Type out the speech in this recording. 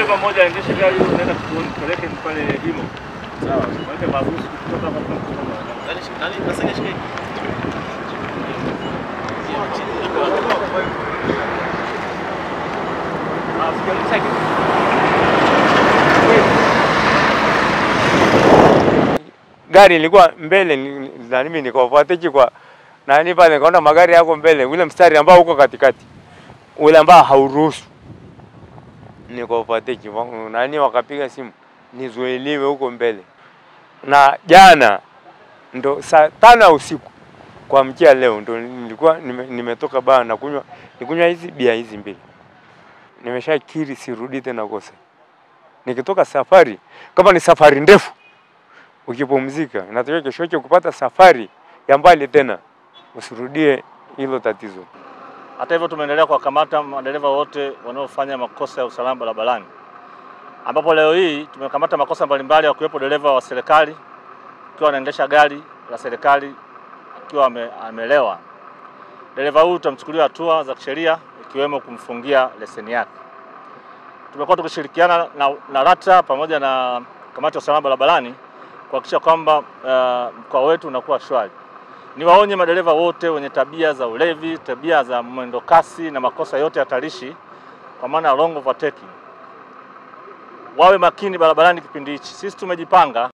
dereva mmoja aendeshe gari hiyo unaenda kupeleke pale Imo. Sawa. Mweke mabusu kutoka hapa kwa nani nasenge shike. Gari ilikuwa mbele na mimi nikafuatia kwa nani pale nikaona magari yako mbele ule mstari ambao uko katikati. Ule ambao hauruhusu. Nikafuatia nani wakapiga simu nizuiliwe huko mbele. Na jana ndo saa 5 usiku kwa mkia leo ndo nilikuwa nimetoka baa na nikunywa hizi bia hizi mbili. Nimeshakiri sirudi tena kosa. Nikitoka safari kama ni safari ndefu ukipumzika inatakiwa kesho yake kupata safari ya mbali tena usirudie hilo tatizo. Hata hivyo tumeendelea kuwakamata madereva wote wanaofanya makosa ya usalama barabarani. Ambapo leo hii tumekamata makosa mbalimbali yakiwepo dereva wa serikali akiwa anaendesha gari la serikali akiwa amelewa. Dereva huyu tutamchukulia hatua za kisheria ikiwemo kumfungia leseni yake. Tumekuwa tukishirikiana na LATRA pamoja na kamati ya usalama barabarani kuhakikisha kwamba mkoa wetu unakuwa shwari. Niwaonye madereva wote wenye tabia za ulevi, tabia za mwendo kasi na makosa yote hatarishi kwa maana wrong overtaking. Wawe makini barabarani kipindi hichi. Sisi tumejipanga